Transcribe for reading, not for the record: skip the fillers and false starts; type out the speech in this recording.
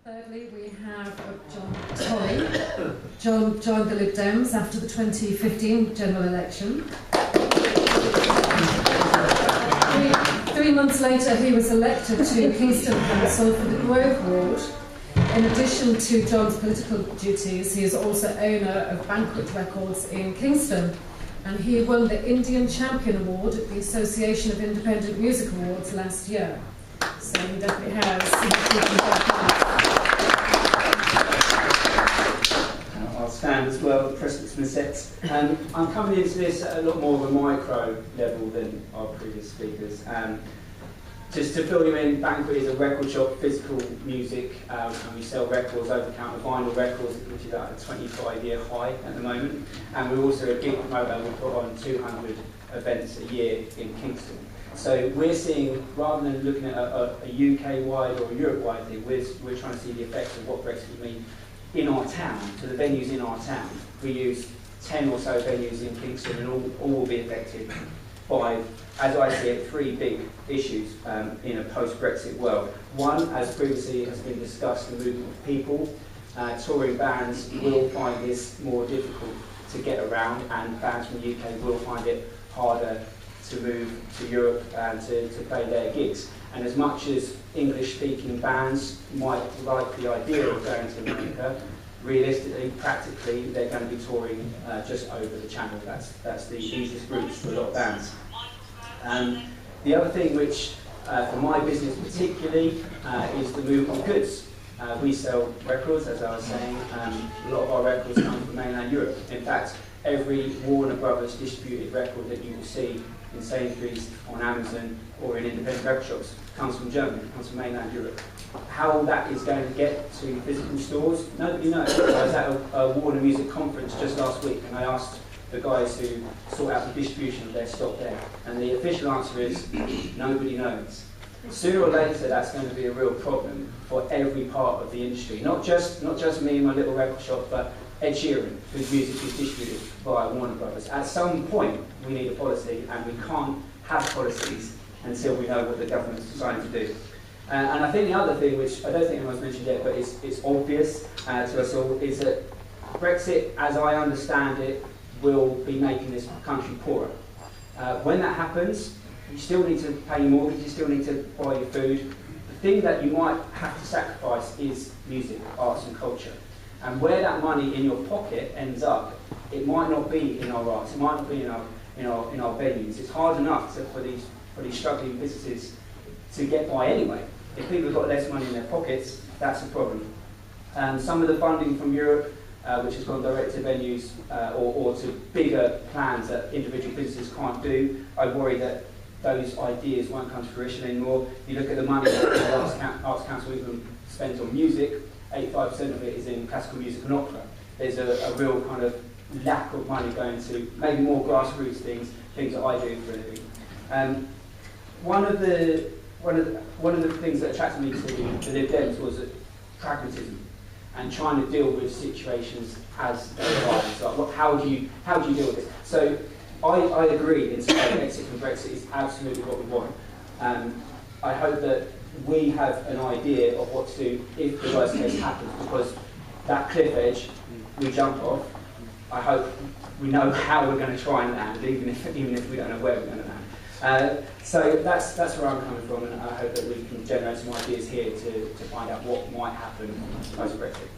Thirdly, we have Jon Tolley. Jon joined the Lib Dems after the 2015 general election. 3 months later, he was elected to Kingston Council for the Grove Ward. In addition to Jon's political duties, he is also owner of Banquet Records in Kingston, and he won the Indian Champion Award at the Association of Independent Music Awards last year. So he definitely has. I'll stand as well, the precedent's been set. I'm coming into this at a lot more of a micro level than our previous speakers. Just to fill you in, Banquet is a record shop, physical music, and we sell records, over-the-counter vinyl records, which is at a 25-year high at the moment. And we're also a gig promoter, and we put on 200 events a year in Kingston. So we're seeing, rather than looking at a UK-wide or a Europe-wide thing, we're trying to see the effects of what Brexit would mean in our town, to the venues in our town. We use 10 or so venues in Kingston, and all will be affected by, as I see it, 3 big issues in a post-Brexit world. One, as previously has been discussed, the movement of people. Touring bands will find this more difficult to get around, and bands from the UK will find it harder to move to Europe and to play their gigs. And as much as English-speaking bands might like the idea of going to America, realistically, practically, they're going to be touring just over the channel. That's the easiest route for a lot of bands. The other thing which, for my business particularly, is the movement of goods. We sell records, as I was saying. A lot of our records come from mainland Europe. In fact, every Warner Brothers distributed record that you will see in Sainsbury's, on Amazon, or in independent record shops comes from Germany, comes from mainland Europe. How that is going to get to physical stores, nobody knows. I was at a Warner Music conference just last week, and I asked the guys who sort out the distribution of their stock there, and the official answer is nobody knows. Sooner or later, that's going to be a real problem for every part of the industry. Not just me and my little record shop, but Ed Sheeran, whose music is distributed via Warner Brothers. At some point, we need a policy, and we can't have policies until we know what the government's deciding to do. And I think the other thing, which I don't think anyone's mentioned yet, but it's obvious to us all, is that Brexit, as I understand it, will be making this country poorer. When that happens, you still need to pay your mortgage, you still need to buy your food. The thing that you might have to sacrifice is music, arts and culture. And where that money in your pocket ends up, it might not be in our arts, it might not be in our venues. It's hard enough for these struggling businesses to get by anyway. If people have got less money in their pockets, that's a problem. Some of the funding from Europe, which has gone direct to venues or to bigger plans that individual businesses can't do, I worry that those ideas won't come to fruition anymore. You look at the money that the Arts Council even spends on music, 85% of it is in classical music and opera. There's a real kind of lack of money going to maybe more grassroots things that I do for a living. One of the things that attracted me to the Lib Dems was pragmatism and trying to deal with situations as they arise. Like, how do you deal with it? So I agree in saying exit from Brexit is absolutely what we want. I hope that we have an idea of what to do if the worst case happens, because that cliff edge we jump off, I hope we know how we're going to try and land, even if we don't know where we're going to land. So that's where I'm coming from, and I hope that we can generate some ideas here to find out what might happen post-Brexit.